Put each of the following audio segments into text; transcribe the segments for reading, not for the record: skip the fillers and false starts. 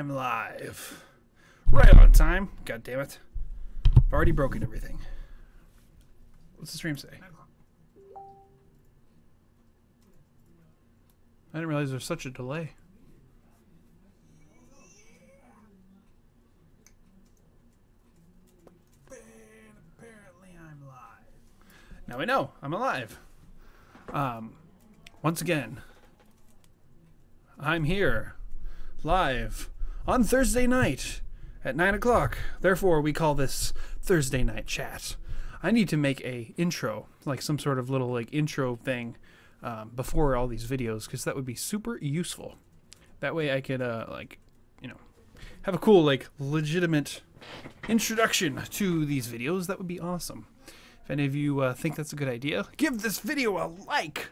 I'm live. Right on time. God damn it. I've already broken everything. What's the stream say? I didn't realize there's such a delay. And apparently I'm live. Now I know I'm alive. Once again, I'm here live on Thursday night at 9 o'clock. Therefore, we call this Thursday Night Chat. I need to make a intro, like some sort of little like intro thing before all these videos, because that would be super useful. That way I could like, you know, have a cool like legitimate introduction to these videos. That would be awesome. If any of you think that's a good idea, give this video a like.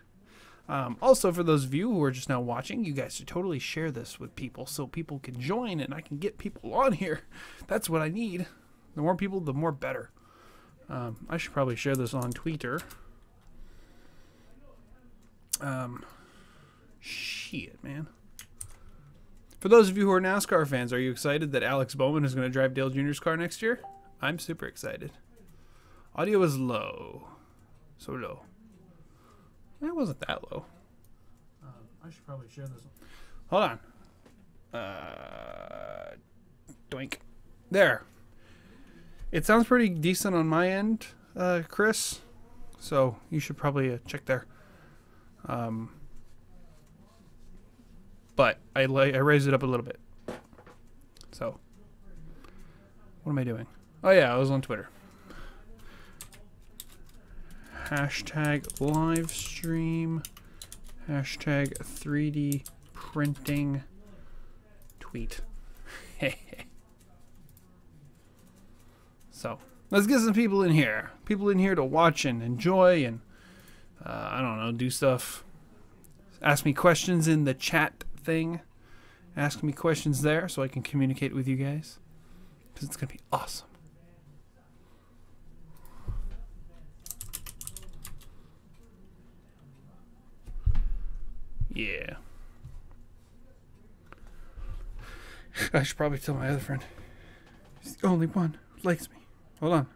Also, for those of you who are just now watching, you guys should totally share this with people so people can join and I can get people on here. That's what I need. The more people, the more better. I should probably share this on Twitter. Shit, man. For those of you who are NASCAR fans, are you excited that Alex Bowman is going to drive Dale Jr.'s car next year? I'm super excited. Audio is low. So low. It wasn't that low. I should probably share this one. Hold on. Doink. There. It sounds pretty decent on my end, Chris. So you should probably check there. But I raised it up a little bit. So what am I doing? Oh yeah, I was on Twitter. Hashtag live stream. Hashtag 3D printing tweet. So let's get some people in here. People in here to watch and enjoy and I don't know, do stuff. Ask me questions in the chat thing. Ask me questions there so I can communicate with you guys. Because it's going to be awesome. Yeah. I should probably tell my other friend. He's the only one who likes me. Hold on.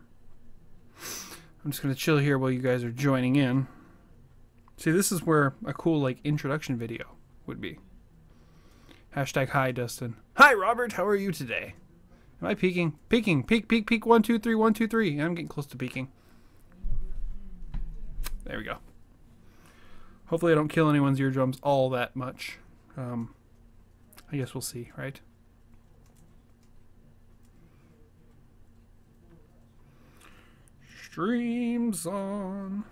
I'm just going to chill here while you guys are joining in. See, this is where a cool, like, introduction video would be. Hashtag hi, Dustin. Hi, Robert. How are you today? Am I peaking? Peaking. Peak, peak, peak. 1, 2, 3, 1, 2, 3. I'm getting close to peaking. There we go. Hopefully I don't kill anyone's eardrums all that much. I guess we'll see, right? Streams on.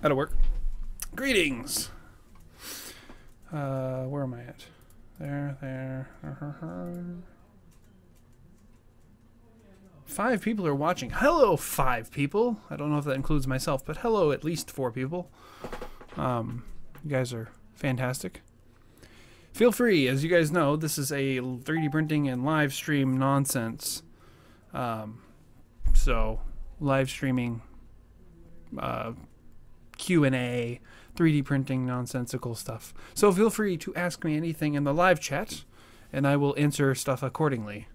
That'll work. Greetings. Where am I at? There. 5 people are watching. Hello, 5 people. I don't know if that includes myself, but hello, at least 4 people. You guys are fantastic. Feel free, as you guys know, this is a 3D printing and live stream nonsense. So, live streaming, Q&A, 3D printing, nonsensical stuff. So feel free to ask me anything in the live chat, and I will answer stuff accordingly.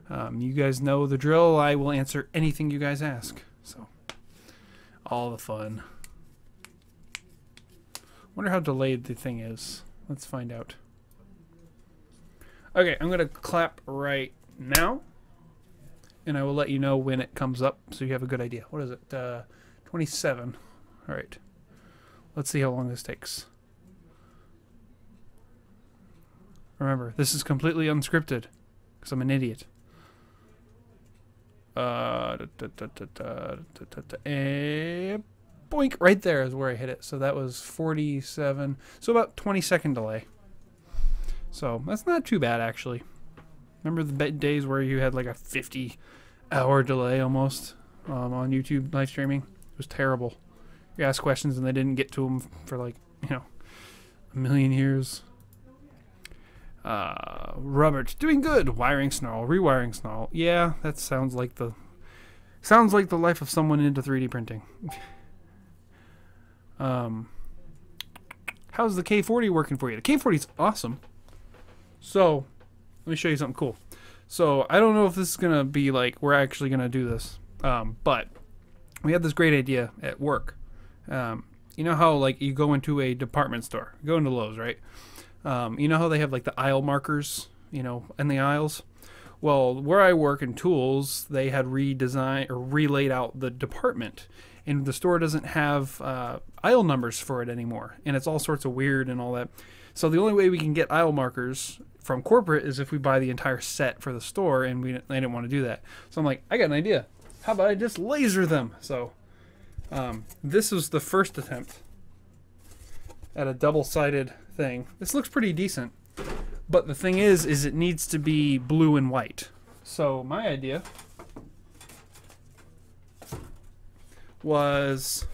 You guys know the drill. I will answer anything you guys ask. So, all the fun. Wonder how delayed the thing is. Let's find out. Okay, I'm going to clap right now. And I will let you know when it comes up so you have a good idea. What is it? 27. All right. Let's see how long this takes. Remember, this is completely unscripted because I'm an idiot. Boink, right there is where I hit it. So that was 47. So about 20-second delay. So that's not too bad, actually. Remember the days where you had like a 50-hour delay almost on YouTube live streaming? It was terrible. You asked questions and they didn't get to them for like, you know, a million years. Robert, doing good. Wiring snarl, rewiring snarl. Yeah, that sounds like the life of someone into 3D printing. How how's the K40 working for you? The K40 is awesome. So, let me show you something cool. So, I don't know if this is going to be like, we're actually going to do this. But we had this great idea at work. You know how like you go into a department store, you go into Lowe's, right? You know how they have like the aisle markers, you know, in the aisles? Well, where I work in tools, they had redesigned or relaid out the department, and the store doesn't have aisle numbers for it anymore, and it's all sorts of weird and all that. So the only way we can get aisle markers from corporate is if we buy the entire set for the store, and I didn't want to do that. So I'm like, I got an idea. How about I just laser them? So this was the first attempt at a double-sided thing. This looks pretty decent. But the thing is it needs to be blue and white. So my idea was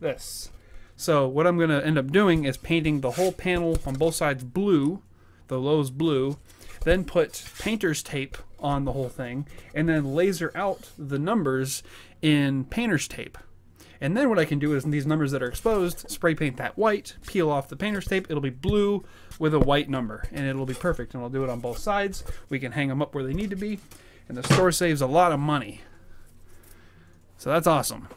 this. So what I'm going to end up doing is painting the whole panel on both sides blue, the Lowe's blue, then put painter's tape on the whole thing, and then laser out the numbers in painter's tape. And then what I can do is, in these numbers that are exposed, spray paint that white, peel off the painter's tape. It'll be blue with a white number, and it'll be perfect. And I'll do it on both sides. We can hang them up where they need to be, and the store saves a lot of money. So that's awesome.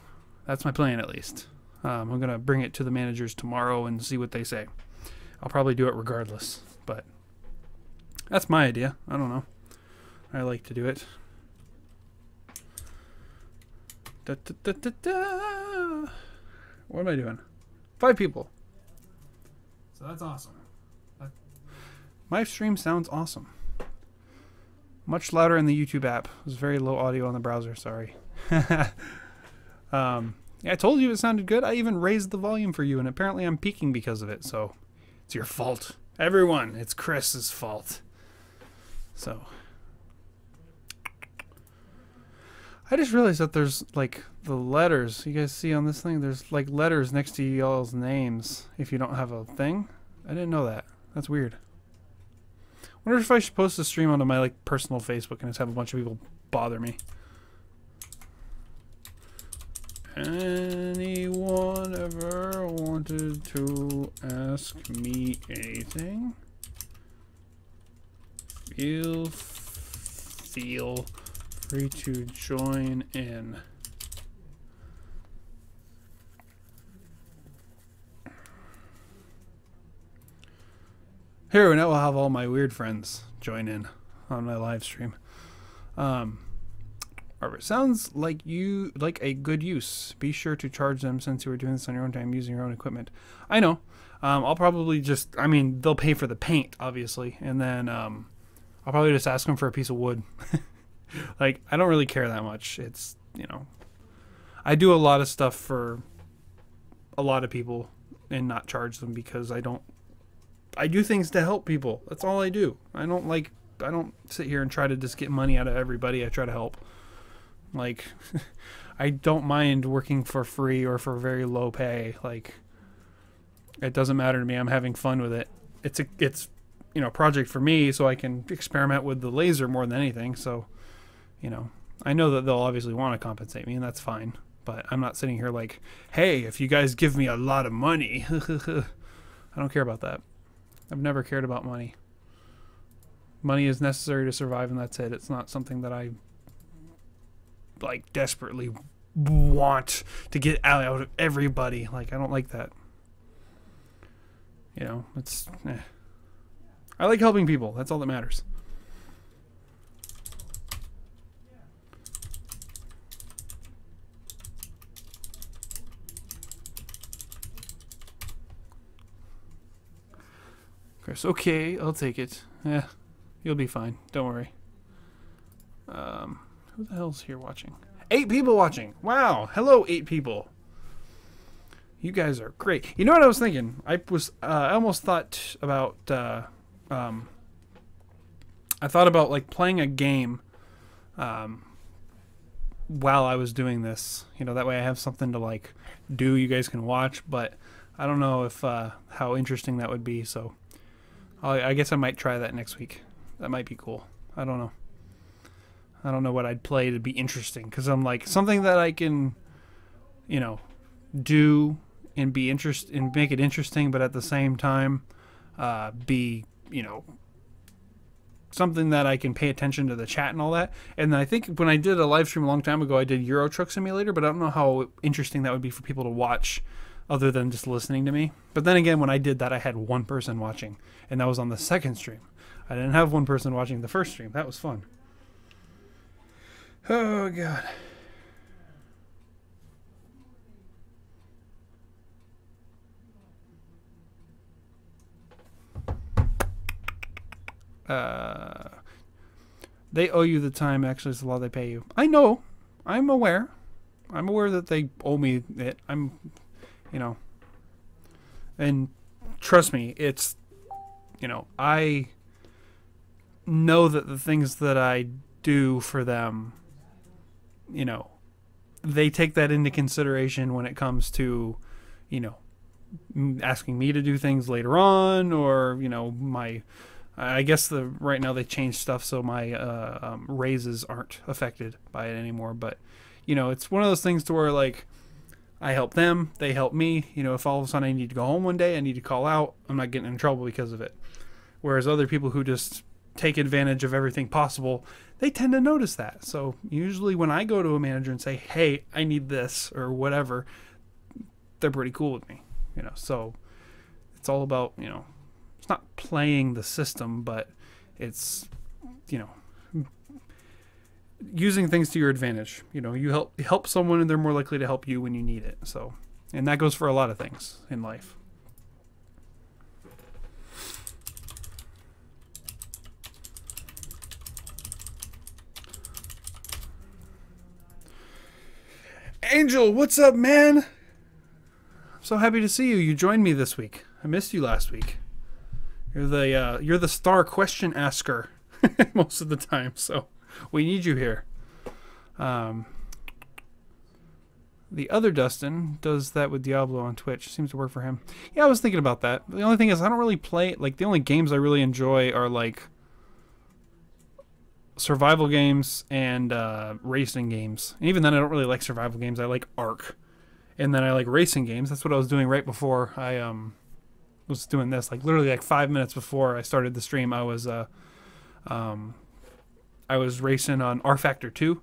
That's my plan, at least. I'm going to bring it to the managers tomorrow and see what they say. I'll probably do it regardless, but that's my idea. I don't know. I like to do it. Da, da, da, da, da. What am I doing? 5 people. So that's awesome. My stream sounds awesome. Much louder in the YouTube app. It was very low audio on the browser, sorry. Yeah, I told you it sounded good. I even raised the volume for you, and apparently I'm peaking because of it, so it's your fault. Everyone, it's Chris's fault. So I just realized that there's like the letters you guys see on this thing. There's like letters next to y'all's names if you don't have a thing. I didn't know that. That's weird. Wonder if I should post a stream onto my like personal Facebook and just have a bunch of people bother me. Anyone ever wanted to ask me anything? Feel free to join in. Here, now I'll have all my weird friends join in on my live stream. Robert, sounds like you like a good use. Be sure to charge them since you were doing this on your own time using your own equipment. I know. I'll probably just, I mean, they'll pay for the paint, obviously, and then I'll probably just ask them for a piece of wood. Like, I don't really care that much. It's, you know, I do a lot of stuff for a lot of people and not charge them because I do things to help people. That's all I do. I don't sit here and try to just get money out of everybody. I try to help. Like, I don't mind working for free or for very low pay. Like, it doesn't matter to me. I'm having fun with it. It's you know, a project for me so I can experiment with the laser more than anything. So, you know, I know that they'll obviously want to compensate me, and that's fine. But I'm not sitting here like, hey, if you guys give me a lot of money. I don't care about that. I've never cared about money. Money is necessary to survive, and that's it. It's not something that I like desperately want to get out of everybody. Like, I don't like that. You know, it's I like helping people. That's all that matters. Chris, okay, I'll take it. Yeah, you'll be fine. Don't worry. Who the hell's here watching? 8 people watching. Wow. Hello, 8 people. You guys are great. You know what I was thinking? I almost thought about, I thought about like playing a game, while I was doing this. You know, that way I have something to like do. You guys can watch, but I don't know if, how interesting that would be. So I guess I might try that next week. That might be cool. I don't know. I don't know what I'd play to be interesting, because I'm like, something that I can, you know, do and make it interesting, but at the same time, be, something that I can pay attention to the chat and all that. And I think when I did a live stream a long time ago, I did Euro Truck Simulator, but I don't know how interesting that would be for people to watch other than just listening to me. But then again, when I did that, I had one person watching, and that was on the second stream. I didn't have one person watching the first stream. That was fun. Oh, God. They owe you the time. Actually, it's the law they pay you. I know. I'm aware. I'm aware that they owe me it. And trust me, it's, I know that the things that I do for them, they take that into consideration when it comes to, asking me to do things later on, or, I guess right now they changed stuff so my raises aren't affected by it anymore. But, it's one of those things to where, like, I help them, they help me. If all of a sudden I need to go home one day, I need to call out, I'm not getting in trouble because of it. Whereas other people who just take advantage of everything possible, they tend to notice that. So usually when I go to a manager and say, hey, I need this or whatever, they're pretty cool with me. So it's all about, it's not playing the system, but it's, using things to your advantage. You help someone and they're more likely to help you when you need it. So, and that goes for a lot of things in life. Angel, what's up, man? I'm so happy to see you. You joined me this week. I missed you last week. You're the star question asker most of the time, so we need you here. The other Dustin does that with Diablo on Twitch. Seems to work for him. Yeah, I was thinking about that. The only thing is I don't really play, like, the only games I really enjoy are, like, survival games and racing games. And even then, I don't really like survival games. I like Ark. And then I like racing games. That's what I was doing right before I was doing this. Like, literally, like, 5 minutes before I started the stream, I was racing on R Factor 2.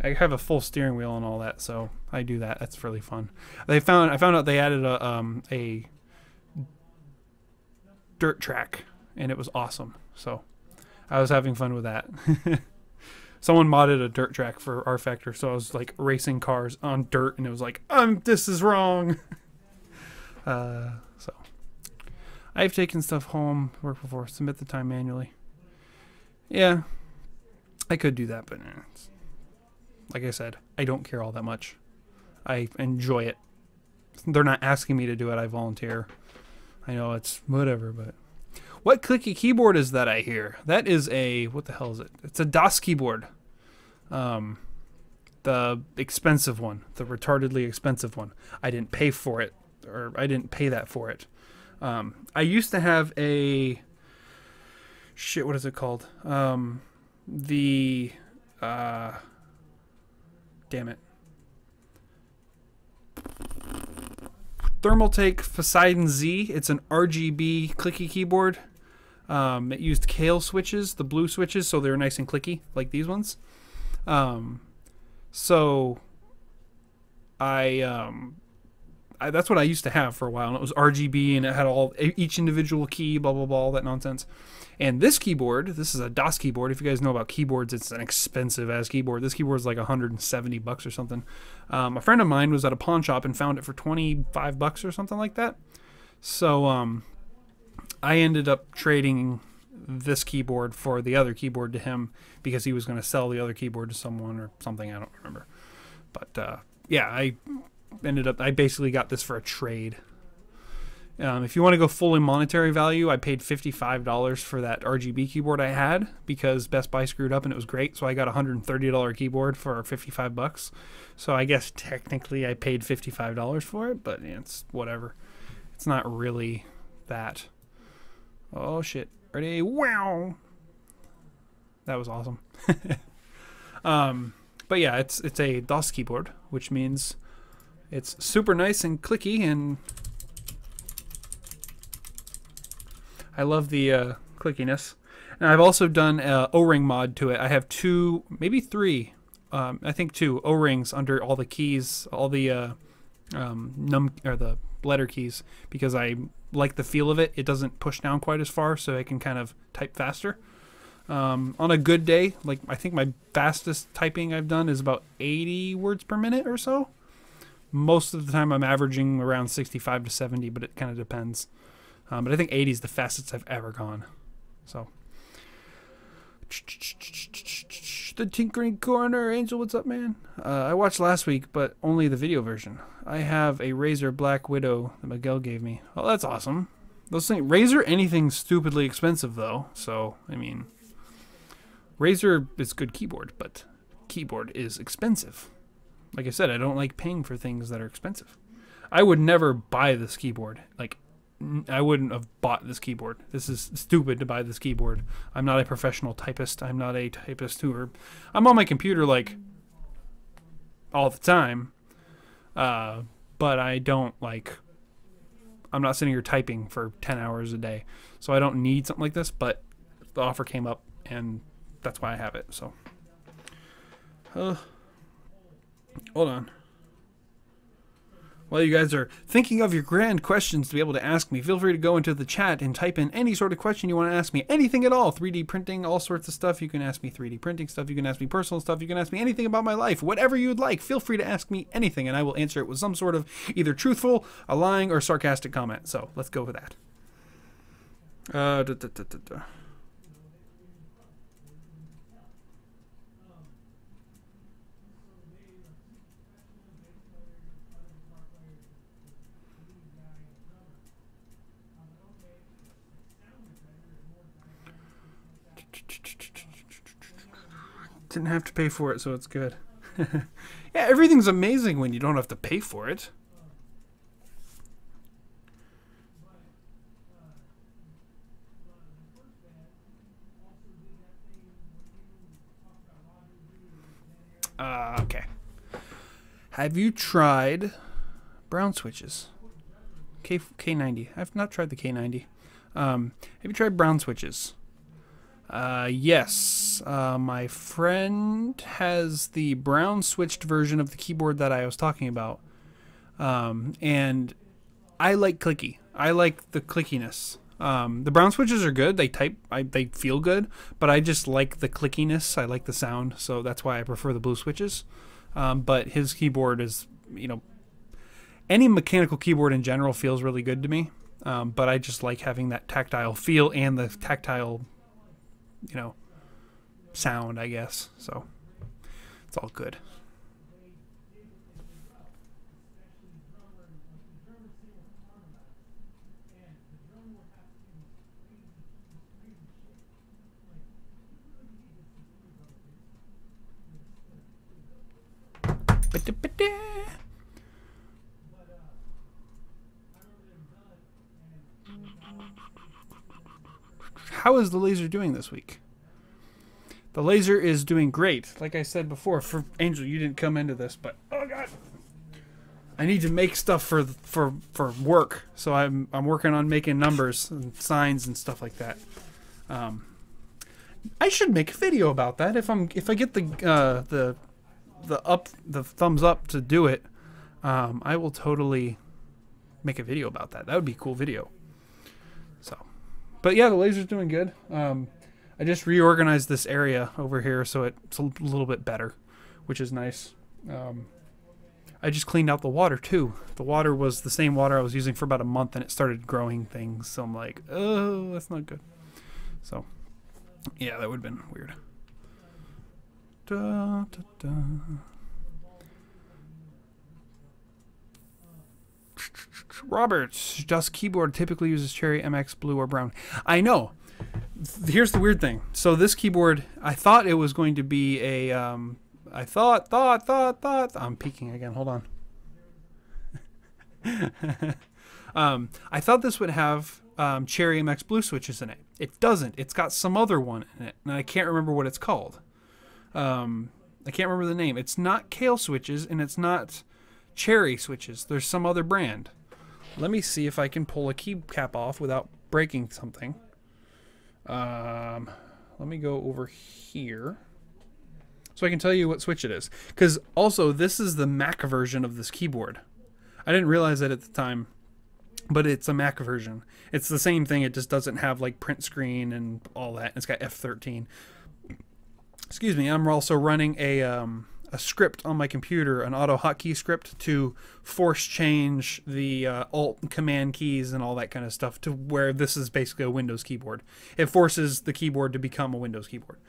I have a full steering wheel and all that, so I do that. That's really fun. I found out they added a dirt track, and it was awesome. So I was having fun with that. Someone modded a dirt track for R Factor, so I was like racing cars on dirt, and it was like, this is wrong. So I've taken stuff home, work before, submit the time manually. Yeah, I could do that, but like I said, I don't care all that much. I enjoy it. They're not asking me to do it. I volunteer. I know it's whatever, but what clicky keyboard is that I hear? That is a, what the hell is it? It's a DOS keyboard. The expensive one, the retardedly expensive one. I didn't pay for it, or I didn't pay that for it. I used to have a shit. What is it called? Damn it. Thermaltake Poseidon Z. It's an RGB clicky keyboard. It used Kale switches, the blue switches, so they were nice and clicky, like these ones. So that's what I used to have for a while, and it was RGB, and it had each individual key, blah blah blah, all that nonsense. And this keyboard, this is a DOS keyboard. If you guys know about keyboards, it's an expensive ass keyboard. This keyboard is like $170 or something. A friend of mine was at a pawn shop and found it for $25 or something like that. So I ended up trading this keyboard for the other keyboard to him because he was going to sell the other keyboard to someone or something. I don't remember. But yeah, I basically got this for a trade. If you want to go fully monetary value, I paid $55 for that RGB keyboard I had because Best Buy screwed up and it was great. So I got a $130 keyboard for $55. So I guess technically I paid $55 for it, but it's whatever. It's not really that. Oh shit. Ready? Wow. That was awesome. But yeah, it's a DOS keyboard, which means It's super nice and clicky, and I love the clickiness. And I've also done a O-ring mod to it. I have 2, maybe 3, I think 2 O-rings under all the keys, all the the letter keys, because I like the feel of it. It doesn't push down quite as far, so I can kind of type faster. On a good day, like I think my fastest typing I've done is about 80 words per minute or so. Most of the time I'm averaging around 65 to 70, but it kind of depends. But I think 80 is the fastest I've ever gone. So, the Tinkering Corner. Angel, what's up, man? I watched last week, but only the video version. I have a Razer Black Widow that Miguel gave me. Oh, that's awesome. Those things, Razer, anything's stupidly expensive though. So, I mean, Razer is good keyboard, but keyboard is expensive. Like I said, I don't like paying for things that are expensive. I would never buy this keyboard. Like, I wouldn't have bought this keyboard. This is stupid to buy this keyboard. I'm not a professional typist. I'm not a typist I'm on my computer like all the time. But I don't like, I'm not sitting here typing for 10 hours a day. So I don't need something like this, but the offer came up and that's why I have it. So, hold on. While you guys are thinking of your grand questions to be able to ask me, feel free to go into the chat and type in any sort of question you want to ask me. Anything at all. 3D printing, all sorts of stuff. You can ask me 3D printing stuff. You can ask me personal stuff. You can ask me anything about my life. Whatever you'd like. Feel free to ask me anything, and I will answer it with some sort of either truthful, a lying, or sarcastic comment. So let's go with that. Didn't have to pay for it, so it's good. Yeah, everything's amazing when you don't have to pay for it. Okay. Have you tried brown switches? K90. I've not tried the K90. Have you tried brown switches? Yes. My friend has the brown switched version of the keyboard that I was talking about. And I like clicky. I like the clickiness. The brown switches are good. They they feel good, but I just like the clickiness. I like the sound, so that's why I prefer the blue switches. But his keyboard is, you know, any mechanical keyboard in general feels really good to me. But I just like having that tactile feel and the tactile, you know, sound, I guess. So it's all good. How is the laser doing this week? The laser is doing great. Like I said before, for Angel, you didn't come into this, but oh god, I need to make stuff for work. So I'm working on making numbers and signs and stuff like that. I should make a video about that if I get the thumbs up to do it. I will totally make a video about that. That would be a cool video. So, but yeah, the laser's doing good. I just reorganized this area over here so it's a little bit better, which is nice. I just cleaned out the water too. The water was the same water I was using for about a month, and it started growing things. So I'm like, oh, that's not good. So, yeah, that would have been weird. Da, da, da. Robert, does keyboard typically uses Cherry, MX, blue, or brown? I know. Here's the weird thing. So this keyboard, I thought it was going to be a, I thought, I'm peeking again, hold on. I thought this would have Cherry MX blue switches in it. It doesn't. It's got some other one in it, and I can't remember what it's called. I can't remember the name. It's not Kale switches, and it's not Cherry switches. There's some other brand. Let me see if I can pull a keycap off without breaking something. Let me go over here so I can tell you what switch it is. Because also, this is the Mac version of this keyboard. I didn't realize that at the time, but it's a Mac version. It's the same thing. It just doesn't have like print screen and all that. It's got F13. Excuse me. I'm also running a script on my computer, an auto hotkey script to force change the Alt and Command keys and all that kind of stuff to where this is basically a Windows keyboard. It forces the keyboard to become a Windows keyboard,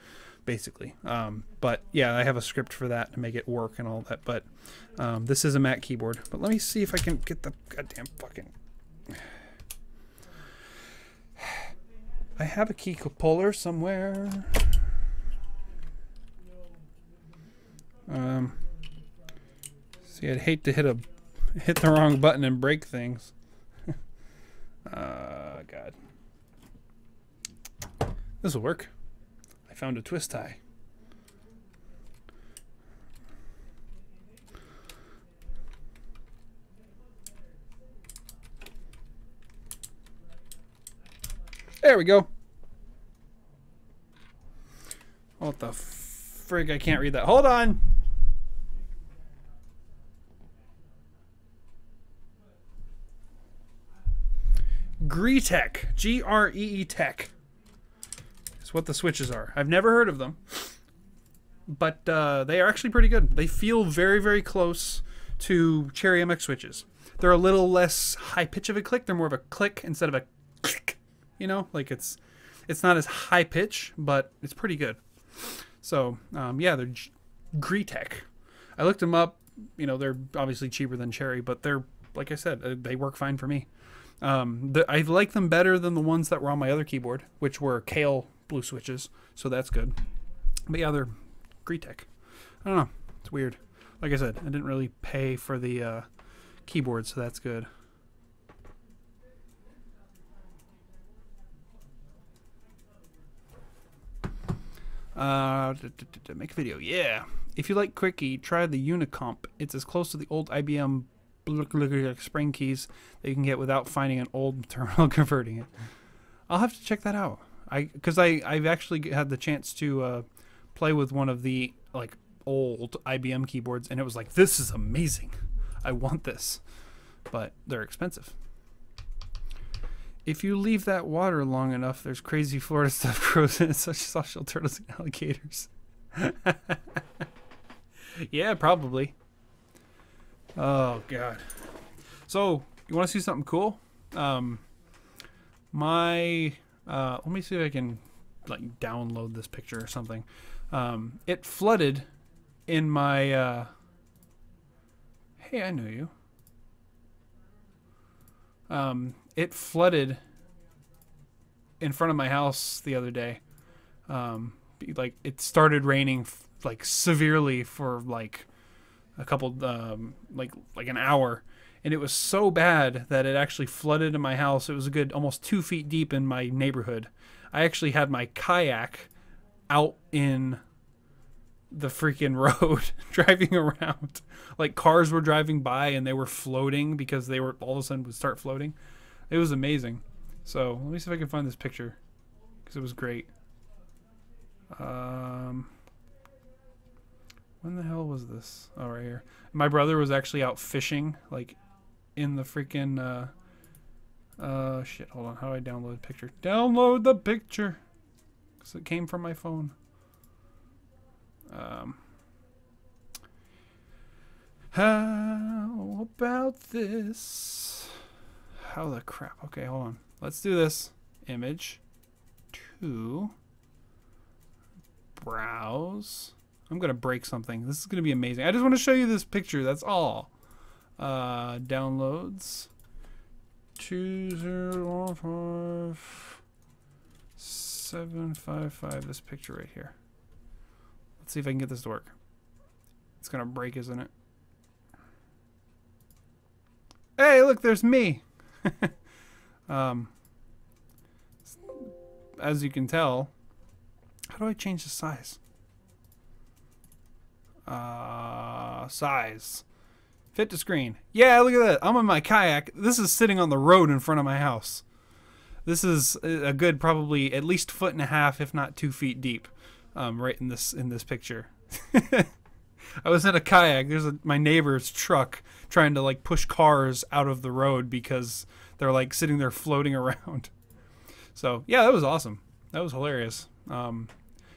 basically. But yeah, I have a script for that to make it work and all that. But this is a Mac keyboard. But let me see if I can get the goddamn fucking... I have a key puller somewhere. See, I'd hate to hit the wrong button and break things. God. This will work. I found a twist tie. There we go. What the frig? I can't read that. Hold on. Greetech, G-R-E-E Tech is what the switches are. I've never heard of them, but they are actually pretty good. They feel very, very close to Cherry MX switches. They're a little less high pitch of a click. They're more of a click instead of a click. You know, like it's not as high pitch, but it's pretty good. So yeah, they're Greetech. I looked them up. You know, they're obviously cheaper than Cherry, but they're, like I said, they work fine for me. I like them better than the ones that were on my other keyboard, which were Kale blue switches, so that's good. But yeah, they're Greetech. I don't know. It's weird. Like I said, I didn't really pay for the keyboard, so that's good. Make a video. Yeah. If you like Quickie, try the Unicomp. It's as close to the old IBM spring keys that you can get without finding an old terminal converting it. I'll have to check that out. Because I've actually had the chance to play with one of the like old IBM keyboards, and it was like, this is amazing. I want this, but they're expensive. If you leave that water long enough, there's crazy Florida stuff grows in it, such as soft-shell turtles and alligators. Yeah, probably. Oh God. So you want to see something cool? Let me see if I can like download this picture or something. It flooded in my hey, I know you. It flooded in front of my house the other day. Like it started raining like severely for like a couple like an hour, and it was so bad that it actually flooded in my house. It was a good almost 2 feet deep in my neighborhood. I actually had my kayak out in the freaking road driving around. Like cars were driving by and they were floating because they were all of a sudden would start floating. It was amazing. So let me see if I can find this picture because it was great. When the hell was this? Oh, right here. My brother was actually out fishing, like in the freaking shit, hold on. How do I download the picture? Download the picture because it came from my phone. How about this? How the crap? Okay, hold on. Let's do this. Image to browse. I'm gonna break something. This is gonna be amazing. I just want to show you this picture. That's all. Downloads 2015755. This picture right here. Let's see if I can get this to work. It's gonna break, isn't it? Hey, look, there's me. As you can tell, how do I change the size? Size. Fit to screen. Yeah, look at that. I'm in my kayak. This is sitting on the road in front of my house. This is a good probably at least 1.5 feet, if not 2 feet deep, right in this picture. I was in a kayak. There's my neighbor's truck trying to like push cars out of the road because they're like sitting there floating around. So yeah, that was awesome. That was hilarious. No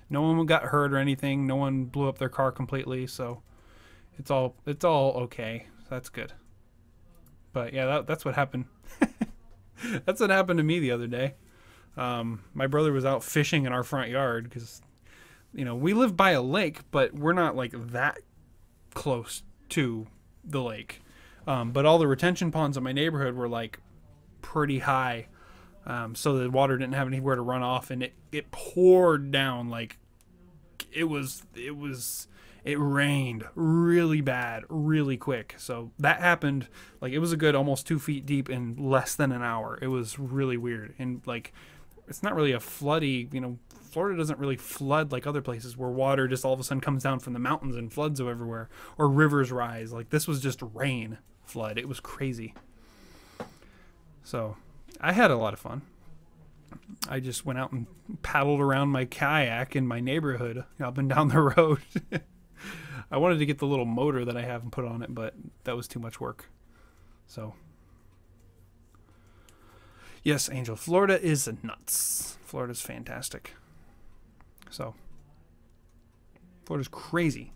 one got hurt or anything. No one blew up their car completely. So it's all okay. That's good. But yeah, that's what happened. That's what happened to me the other day. My brother was out fishing in our front yard because, you know, we live by a lake, but we're not like that close to the lake. But all the retention ponds in my neighborhood were like pretty high. So the water didn't have anywhere to run off, and it poured down like it rained really bad, really quick. So that happened, like it was a good almost 2 feet deep in less than an hour. It was really weird. And like, it's not really a floody, you know, Florida doesn't really flood like other places where water just all of a sudden comes down from the mountains and floods everywhere, or rivers rise. Like this was just rain flood. It was crazy. So I had a lot of fun. I just went out and paddled around my kayak in my neighborhood up and down the road. I wanted to get the little motor that I have and put on it, but that was too much work. So, yes, Angel, Florida is nuts. Florida's fantastic. So, Florida's crazy.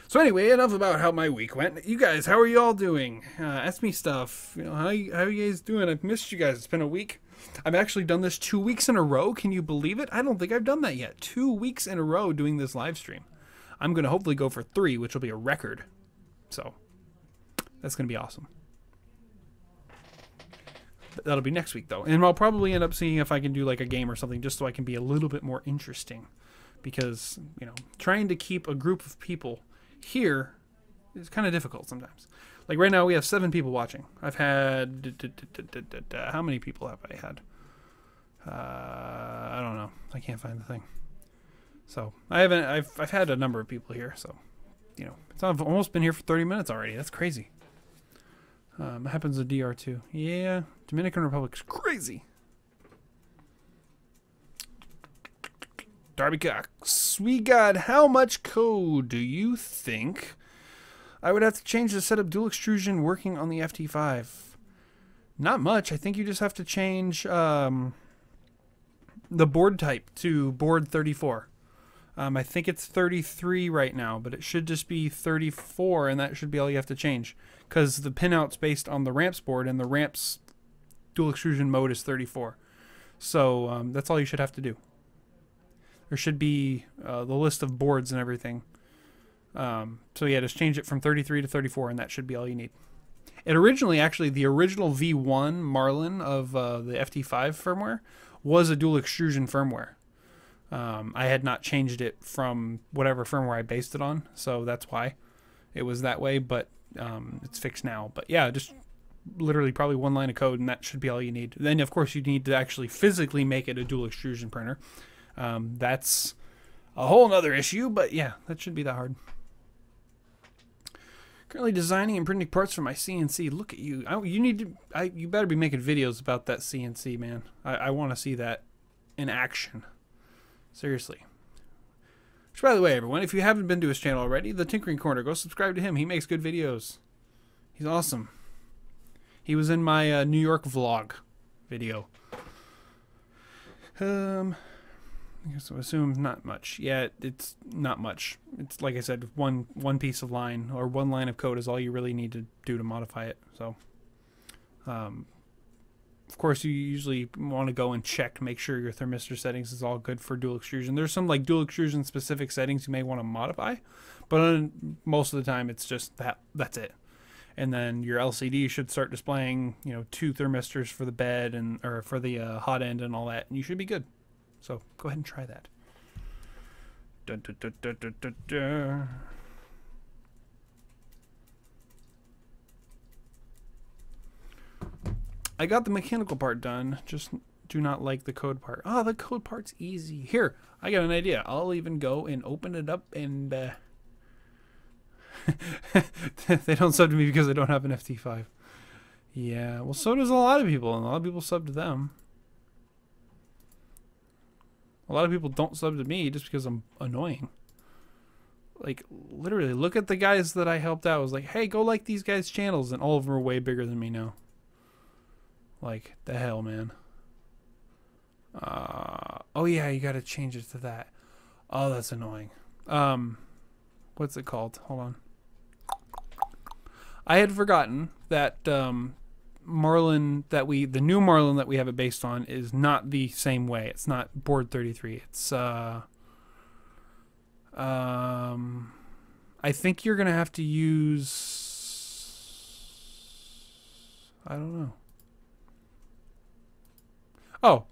So anyway, enough about how my week went. You guys, how are you all doing? Ask me stuff. You know, how you guys doing? I've missed you guys. It's been a week. I've actually done this 2 weeks in a row. Can you believe it? I don't think I've done that yet. 2 weeks in a row doing this live stream. I'm going to hopefully go for 3, which will be a record. So that's going to be awesome. That'll be next week, though. And I'll probably end up seeing if I can do like a game or something just so I can be a little bit more interesting. Because, you know, trying to keep a group of people here is kind of difficult sometimes. Like right now we have 7 people watching. I've had... how many people have I had? I don't know. I can't find the thing. So I've had a number of people here. So, you know, I've almost been here for 30 minutes already. That's crazy. It happens to DR too. Yeah, Dominican Republic's crazy. Darby Cox, we got how much code do you think I would have to change to set up dual extrusion working on the FT5? Not much. I think you just have to change the board type to board 34. I think it's 33 right now, but it should just be 34, and that should be all you have to change. Because the pinout's based on the ramps board, and the ramps dual extrusion mode is 34. So that's all you should have to do. There should be the list of boards and everything. So yeah, just change it from 33 to 34, and that should be all you need. It originally, actually, the original V1 Marlin of the FT5 firmware was a dual extrusion firmware. I had not changed it from whatever firmware I based it on, so that's why it was that way, but it's fixed now. But yeah, just literally probably one line of code, and that should be all you need. Then, of course, you need to actually physically make it a dual extrusion printer. That's a whole nother issue, but yeah, that shouldn't be that hard. Currently designing and printing parts for my CNC. Look at you. You better be making videos about that CNC, man. I want to see that in action. Seriously. Which, by the way, everyone, if you haven't been to his channel already, The Tinkering Corner, go subscribe to him. He makes good videos. He's awesome. He was in my New York vlog video. I guess I assume not much. Yeah, it's not much. It's like I said, one piece of line or one line of code is all you really need to do to modify it. So, of course, you usually want to go and check, make sure your thermistor settings is all good for dual extrusion. There's some like dual extrusion specific settings you may want to modify, but most of the time it's just that's it. And then your LCD should start displaying, you know, 2 thermistors for the bed or for the hot end and all that, and you should be good. So go ahead and try that. Dun, dun, dun, dun, dun, dun, dun. I got the mechanical part done, just do not like the code part. Oh, the code part's easy. Here, I got an idea. I'll even go and open it up and They don't sub to me because I don't have an FT5. Yeah, well, so does a lot of people, and a lot of people sub to them. A lot of people don't sub to me just because I'm annoying. Like, literally, look at the guys that I helped out. I was like, hey, go like these guys' channels, and all of them are way bigger than me now. Like, the hell, man. Oh, yeah, you gotta change it to that. Oh, that's annoying. What's it called? Hold on. I had forgotten that Marlin the new Marlin that we have it based on is not the same way. It's not board 33. It's I think you're gonna have to use, I don't know. Oh,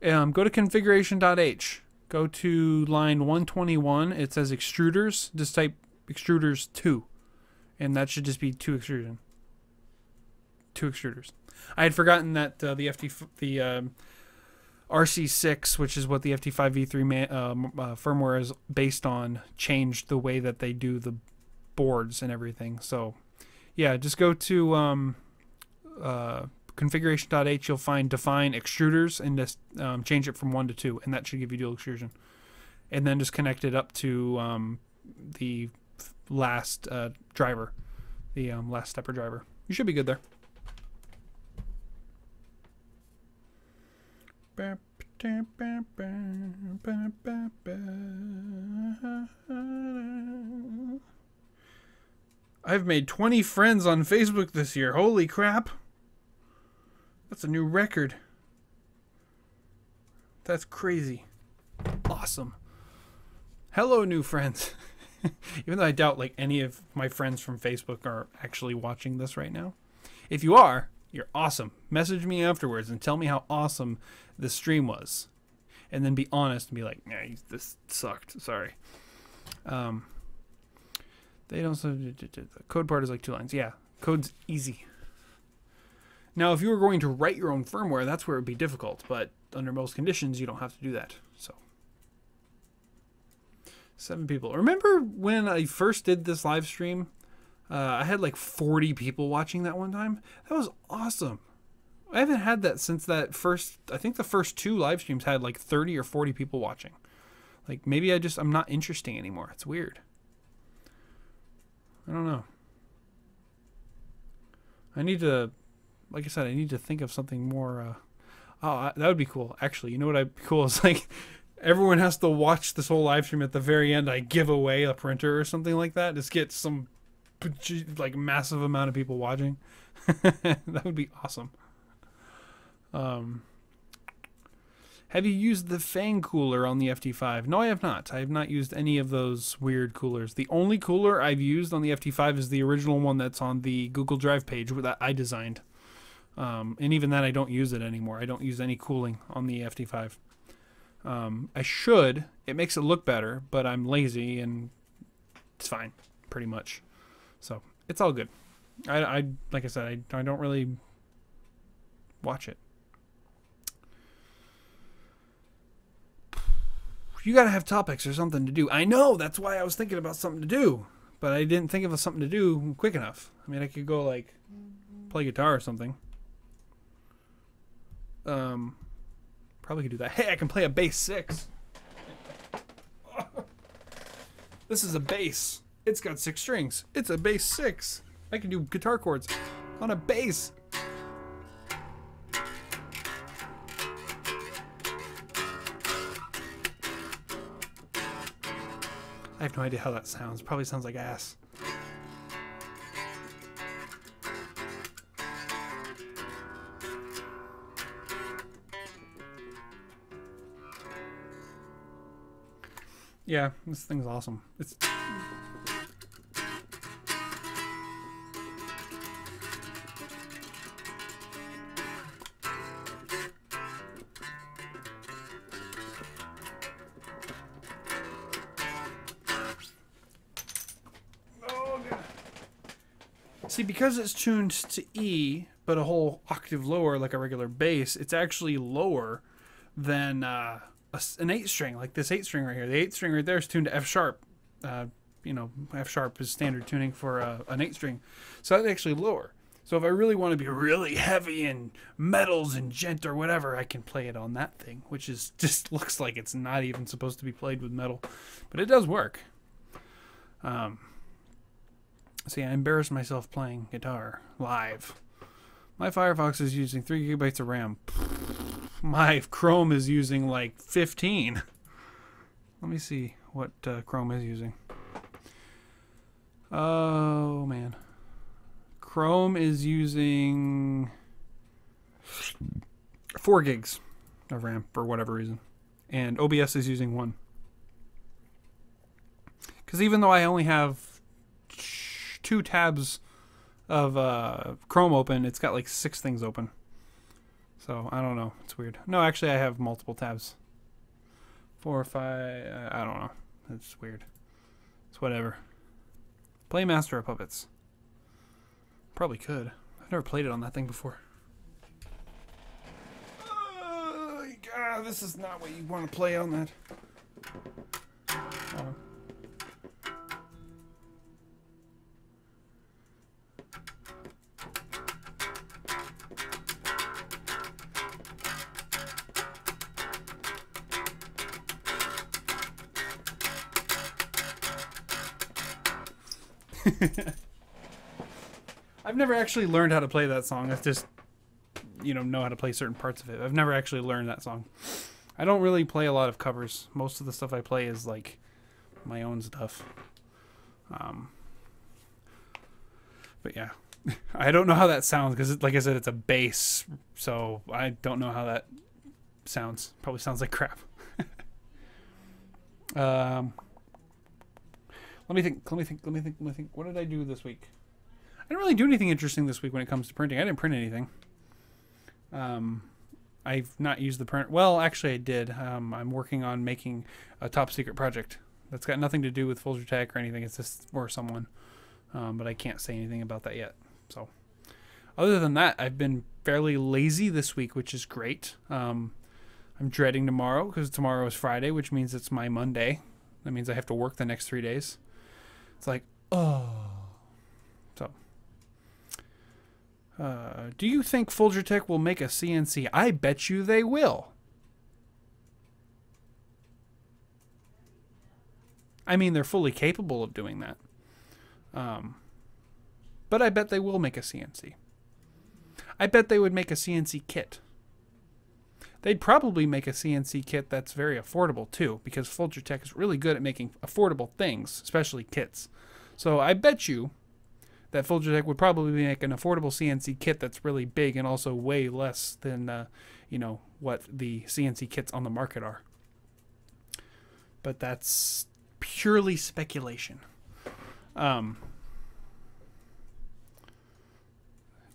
go to configuration.h. Go to line 121. It says extruders. Just type extruders 2. And that should just be 2 extrusion. 2 extruders. I had forgotten that the RC6, which is what the FT5V3 firmware is based on, changed the way that they do the boards and everything. So, yeah, just go to configuration.h. You'll find define extruders and just change it from 1 to 2, and that should give you dual extrusion. And then just connect it up to the last driver, the last stepper driver. You should be good there. I've made 20 friends on Facebook this year. Holy crap. That's a new record. That's crazy. Awesome. Hello, new friends. Even though I doubt like any of my friends from Facebook are actually watching this right now. If you are, you're awesome. Message me afterwards and tell me how awesome the stream was. And then be honest and be like, nah, this sucked. Sorry. They don't. The code part is like 2 lines. Yeah, code's easy. Now, if you were going to write your own firmware, that's where it would be difficult. But under most conditions, you don't have to do that. So, 7 people. Remember when I first did this live stream? I had like 40 people watching that one time. That was awesome. I haven't had that since that first. I think the first 2 live streams had like 30 or 40 people watching. Like maybe I'm not interesting anymore. It's weird. I don't know. I need to. Like I said, I need to think of something more. That would be cool. Actually, you know what would be cool is like everyone has to watch this whole live stream. At the very end, I give away a printer or something like that. Just get some like massive amount of people watching. That would be awesome. Have you used the fan cooler on the FT5? No, I have not. I have not used any of those weird coolers. The only cooler I've used on the FT5 is the original one that's on the Google Drive page that I designed. And even then, I don't use it anymore. I don't use any cooling on the FT5. I should. It makes it look better, but I'm lazy and it's fine, pretty much. So it's all good. I like I said, I don't really watch it. You gotta have topics or something to do. I know, that's why I was thinking about something to do, but I didn't think of something to do quick enough. I mean, I could go like play guitar or something. Probably could do that. Hey, I can play a bass 6. This is a bass. It's got 6 strings. It's a bass 6. I can do guitar chords on a bass. I have no idea how that sounds. Probably sounds like ass. Yeah, this thing's awesome. It's see, because it's tuned to E, but a whole octave lower like a regular bass, it's actually lower than an 8 string, like this 8 string right here. The 8 string right there is tuned to F sharp, F sharp is standard tuning for an 8-string. So that's actually lower. So if I really want to be really heavy in metals and gent or whatever, I can play it on that thing, which is just looks like it's not even supposed to be played with metal, but it does work. See, I embarrassed myself playing guitar live. My Firefox is using 3 gigabytes of RAM. My Chrome is using like 15. Let me see what Chrome is using. Oh, man. Chrome is using 4 gigs of RAM for whatever reason. And OBS is using 1. Because even though I only have 2 tabs of Chrome open, it's got like 6 things open. So I don't know. It's weird. No, actually I have multiple tabs. 4 or 5. I don't know. It's weird. It's whatever. Play Master of Puppets. Probably could. I've never played it on that thing before. God, this is not what you want to play on that. I've never actually learned how to play that song. I've just, know how to play certain parts of it. I've never actually learned that song. I don't really play a lot of covers. Most of the stuff I play is like my own stuff. But yeah, I don't know how that sounds because, like I said, it's a bass, so I don't know how that sounds. Probably sounds like crap. Let me think. What did I do this week? I didn't really do anything interesting this week when it comes to printing. I didn't print anything. I've not used the print. Well, actually, I did. I'm working on making a top secret project that's got nothing to do with Folger Tech or anything. It's just for someone, but I can't say anything about that yet. So, other than that, I've been fairly lazy this week, which is great. I'm dreading tomorrow because tomorrow is Friday, which means it's my Monday. That means I have to work the next 3 days. It's like, oh. So, do you think Folger Tech will make a CNC? I bet you they will. I mean, they're fully capable of doing that. But I bet they will make a CNC. I bet they would make a CNC kit. They'd probably make a CNC kit that's very affordable too, because Folger Tech is really good at making affordable things, especially kits. So I bet you that Folger Tech would probably make an affordable CNC kit that's really big and also way less than, what the CNC kits on the market are. But that's purely speculation. They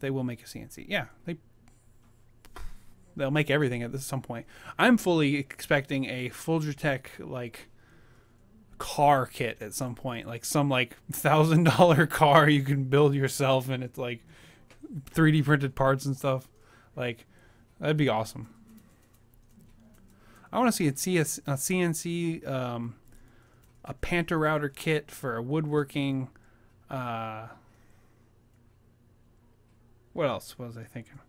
will make a CNC. Yeah, they'll make everything at some point. I'm fully expecting a Folger Tech like car kit at some point, like some like $1,000 car you can build yourself, and it's like 3D printed parts and stuff. Like, that'd be awesome. I want to see a CNC, a Panther router kit for woodworking. What else was I thinking?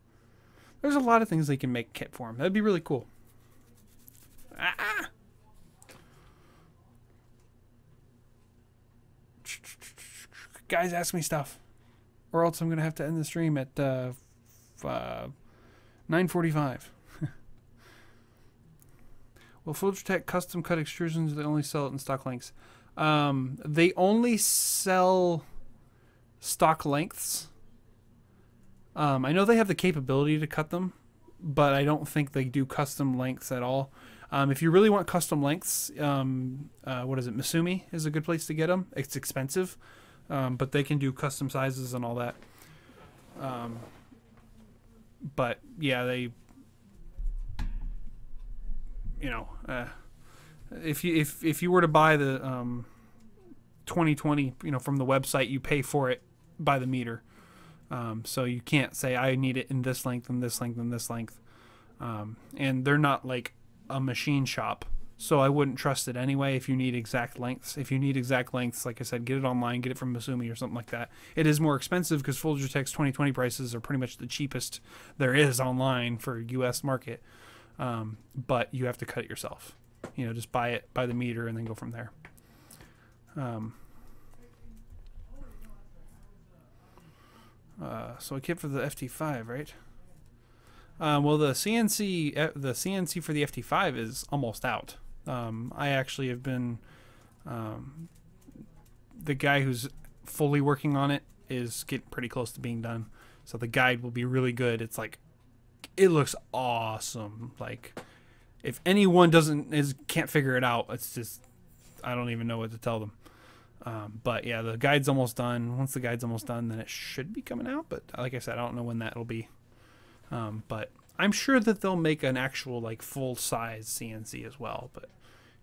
There's a lot of things they can make kit for them. That'd be really cool. Guys, ask me stuff, or else I'm gonna have to end the stream at 9:45. Will Folger Tech custom cut extrusions? Or they only sell it in stock lengths. They only sell stock lengths. I know they have the capability to cut them, but I don't think they do custom lengths at all. If you really want custom lengths, what is it? Misumi is a good place to get them. It's expensive, but they can do custom sizes and all that. But yeah, they, if you were to buy the 2020, from the website, you pay for it by the meter. So you can't say I need it in this length and this length and this length. And they're not like a machine shop. so I wouldn't trust it anyway. If you need exact lengths, like I said, get it online, get it from Masumi or something like that. It is more expensive because Folgertech's 2020 prices are pretty much the cheapest there is online for U.S. market, but you have to cut it yourself. You know, just buy it by the meter and then go from there. So a kit for the FT5, right? Well, the CNC for the FT5 is almost out. I actually have been, the guy who's fully working on it is getting pretty close to being done. So the guide will be really good. It's like, it looks awesome. Like, if anyone can't figure it out, it's just, I don't even know what to tell them. But yeah, the guide's almost done. Once the guide's almost done, then it should be coming out. But like I said, I don't know when that'll be. But I'm sure that they'll make an actual like full-size CNC as well. But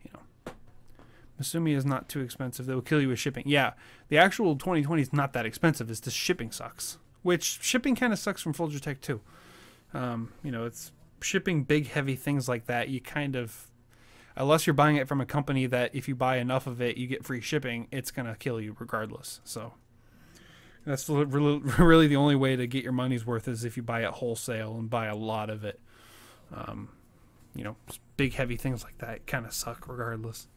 you know, Masumi is not too expensive. They will kill you with shipping. Yeah, the actual 2020 is not that expensive. It's just shipping sucks. Which shipping kind of sucks from Folgertech too. You know, it's shipping big heavy things like that. You kind of, unless you're buying it from a company that if you buy enough of it, you get free shipping, it's gonna kill you regardless. So that's really the only way to get your money's worth is if you buy it wholesale and buy a lot of it. You know, big heavy things like that kind of suck regardless.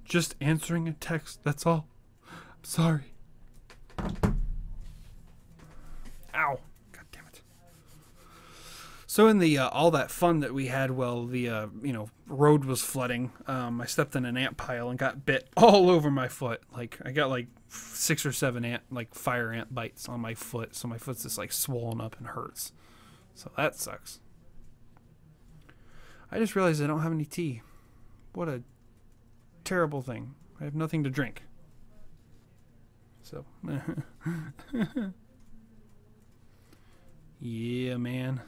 Just answering a text, that's all. I'm sorry. Ow. God damn it. So in the all that fun that we had while the you know, road was flooding, I stepped in an ant pile and got bit all over my foot. Like, I got like 6 or 7 fire ant bites on my foot, so my foot's just like swollen up and hurts. So that sucks. I just realized I don't have any tea. What a terrible thing. I have nothing to drink. So yeah, man.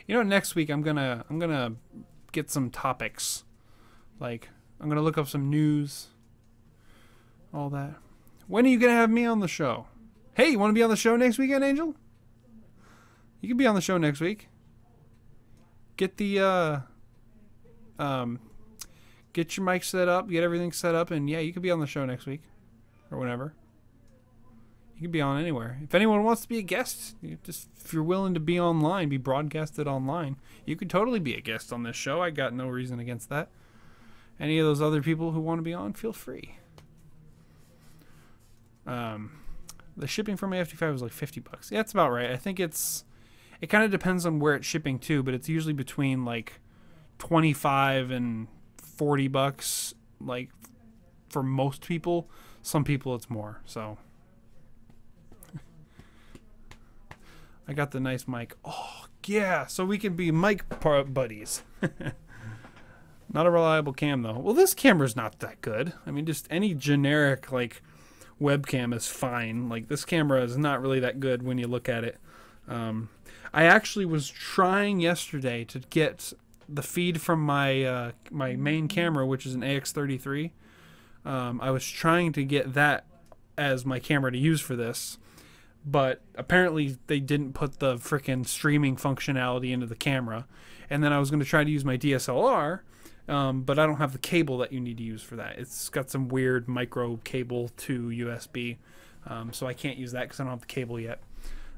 You know, next week I'm gonna get some topics. Like, I'm gonna look up some news, all that. When are you gonna have me on the show? Hey, you want to be on the show next weekend, Angel? You can be on the show next week. Get the get your mic set up, get everything set up, and yeah, you could be on the show next week or whenever. You can be on anywhere. If anyone wants to be a guest, if you're willing to be online, be broadcasted online, you could totally be a guest on this show. I got no reason against that. Any of those other people who want to be on, feel free. The shipping for my FT5 was like $50. Yeah, that's about right. I think it kind of depends on where it's shipping to, but it's usually between like 25 and $40, like, for most people. Some people it's more. So I got the nice mic. Oh yeah, so we can be mic buddies. Not a reliable cam though. Well, this camera's not that good. I mean, just any generic like webcam is fine. Like, this camera is not really that good when you look at it. I actually was trying yesterday to get the feed from my my main camera, which is an AX33. I was trying to get that as my camera to use for this, but apparently they didn't put the frickin' streaming functionality into the camera. And then I was going to try to use my DSLR, but I don't have the cable that you need to use for that. It's got some weird micro cable to USB, so I can't use that because I don't have the cable yet.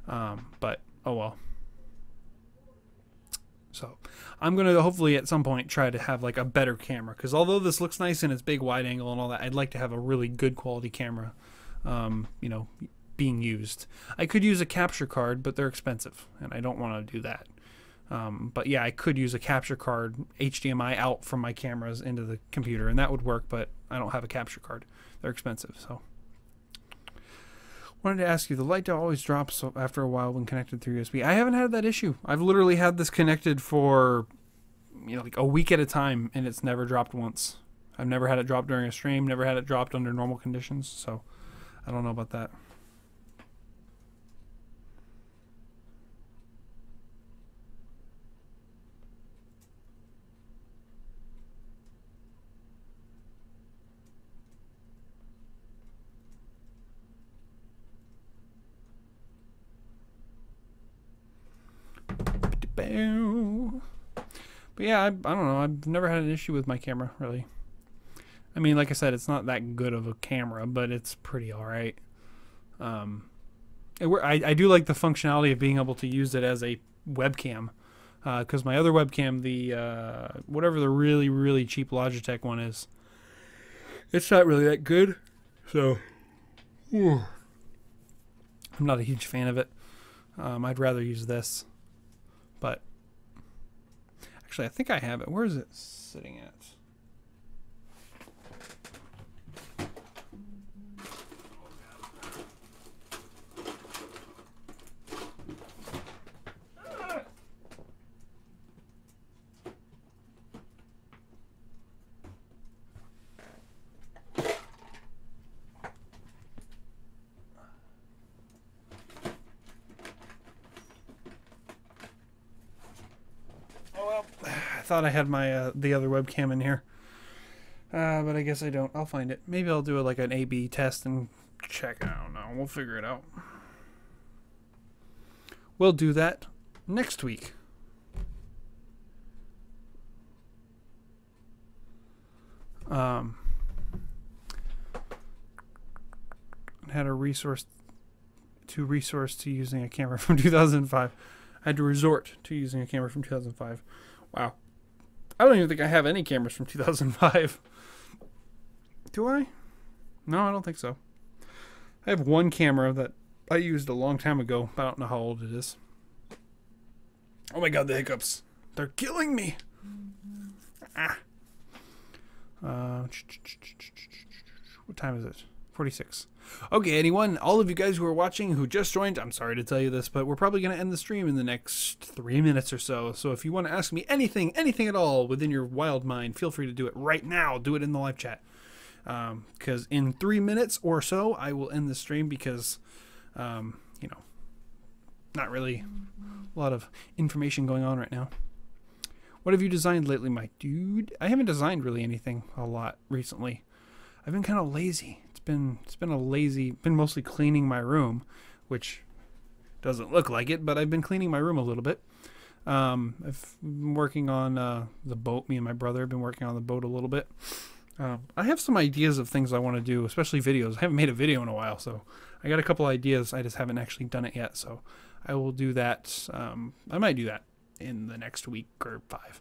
But oh well. So I'm going to hopefully at some point try to have like a better camera, because although this looks nice and it's big wide angle and all that, I'd like to have a really good quality camera, you know, being used. I could use a capture card, but they're expensive and I don't want to do that. But yeah, I could use a capture card HDMI out from my cameras into the computer, and that would work, but I don't have a capture card. They're expensive. So wanted to ask you, the light always drops after a while when connected through USB. I haven't had that issue. I've literally had this connected for, you know, like a week at a time, and it's never dropped once. I've never had it drop during a stream, never had it dropped under normal conditions, so I don't know about that. But yeah, I don't know. I've never had an issue with my camera, really. I mean, like I said, it's not that good of a camera, but it's pretty alright. I do like the functionality of being able to use it as a webcam. Because my other webcam, the whatever the really, really cheap Logitech one is, it's not really that good. So, I'm not a huge fan of it. I'd rather use this. But, actually, I think I have it. Where is it sitting at? I thought I had my the other webcam in here, but I guess I don't. I'll find it. Maybe I'll do like an A/B test and check. I don't know. We'll figure it out. We'll do that next week. Had a resource to using a camera from 2005. I had to resort to using a camera from 2005. Wow. I don't even think I have any cameras from 2005. Do I? No, I don't think so. I have one camera that I used a long time ago, but I don't know how old it is. Oh my god, the hiccups. They're killing me. Ah. What time is it? 46. Okay, anyone, all of you guys who are watching who just joined, I'm sorry to tell you this, but we're probably going to end the stream in the next 3 minutes or so. So if you want to ask me anything at all within your wild mind, feel free to do it right now. Do it in the live chat. Because in 3 minutes or so, I will end the stream because, you know, not really a lot of information going on right now. What have you designed lately, my dude? I haven't designed really anything a lot recently. I've been kind of lazy. It's been mostly cleaning my room, which doesn't look like it, but I've been cleaning my room a little bit. I've been working on the boat. Me and my brother have been working on the boat a little bit. I have some ideas of things I want to do, especially videos. I haven't made a video in a while, so I got a couple ideas. I just haven't actually done it yet, so I will do that. I might do that in the next week or 5.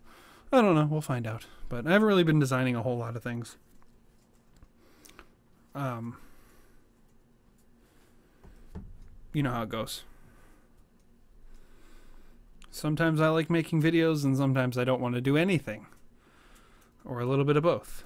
I don't know. We'll find out. But I haven't really been designing a whole lot of things. You know how it goes. Sometimes I like making videos and sometimes I don't want to do anything. Or a little bit of both.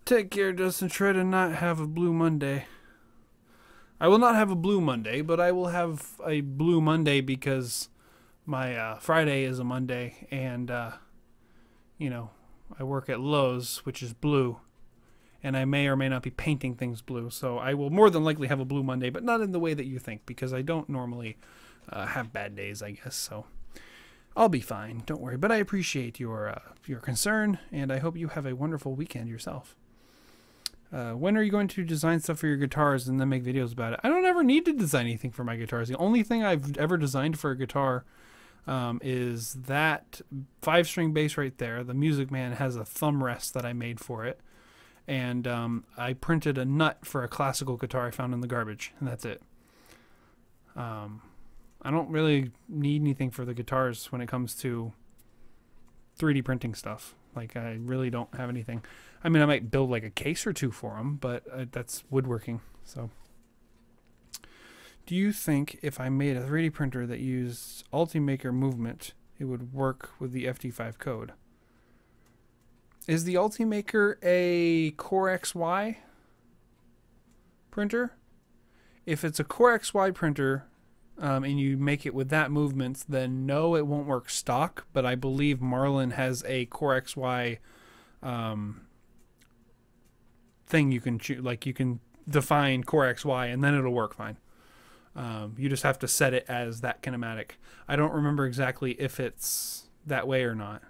Take care, Justin. Try to not have a blue Monday. I will not have a blue Monday, but I will have a blue Monday because my Friday is a Monday, and you know, I work at Lowe's, which is blue, and I may or may not be painting things blue. So I will more than likely have a blue Monday, but not in the way that you think, because I don't normally have bad days, I guess. So I'll be fine. Don't worry. But I appreciate your concern, and I hope you have a wonderful weekend yourself. When are you going to design stuff for your guitars and then make videos about it? I don't ever need to design anything for my guitars. The only thing I've ever designed for a guitar is that 5-string bass right there. The Music Man has a thumb rest that I made for it. And I printed a nut for a classical guitar I found in the garbage. And that's it. I don't really need anything for the guitars when it comes to 3D printing stuff. Like, I really don't have anything. I mean, I might build like a case or two for them, but that's woodworking. So, do you think if I made a 3D printer that used Ultimaker movement, it would work with the FD5 code? Is the Ultimaker a Core XY printer? If it's a Core XY printer, and you make it with that movement, then no, it won't work stock. But I believe Marlin has a Core XY thing you can choose. Like, you can define Core XY and then it'll work fine. You just have to set it as that kinematic. I don't remember exactly if it's that way or not.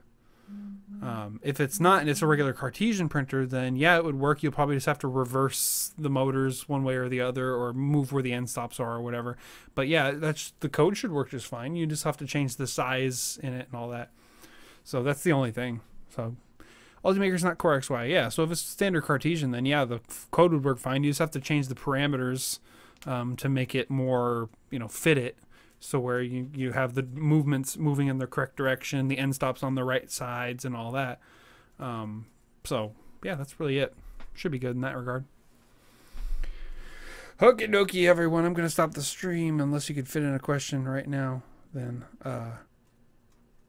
If it's not and it's a regular Cartesian printer, then yeah, it would work. You'll probably just have to reverse the motors one way or the other, or move where the end stops are or whatever. But yeah, the code should work just fine. You just have to change the size in it and all that. So that's the only thing. So Ultimaker's not Core XY. Yeah, so if it's standard Cartesian, then yeah, the code would work fine. You just have to change the parameters to make it more, fit it. So where you have the movements moving in the correct direction, the end stops on the right sides and all that. So yeah, that's really it. Should be good in that regard. Okie dokie, everyone. I'm going to stop the stream unless you could fit in a question right now. Then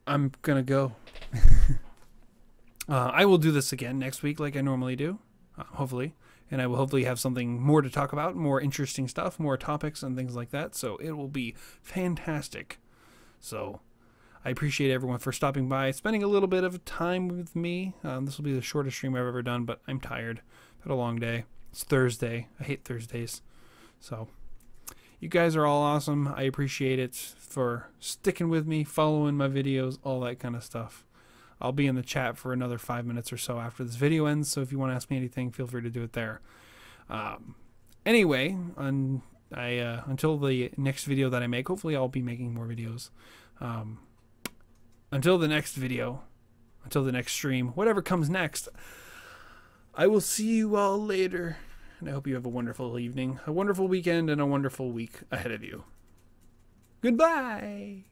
I'm going to go. I will do this again next week like I normally do, hopefully. And I will hopefully have something more to talk about, more interesting stuff, more topics and things like that. So it will be fantastic. So I appreciate everyone for stopping by, spending a little bit of time with me. This will be the shortest stream I've ever done, but I'm tired. I've had a long day. It's Thursday. I hate Thursdays. So you guys are all awesome. I appreciate it for sticking with me, following my videos, all that kind of stuff. I'll be in the chat for another 5 minutes or so after this video ends, so if you want to ask me anything, feel free to do it there. Anyway, until the next video that I make, hopefully I'll be making more videos. Until the next video, until the next stream, whatever comes next, I will see you all later, and I hope you have a wonderful evening, a wonderful weekend, and a wonderful week ahead of you. Goodbye!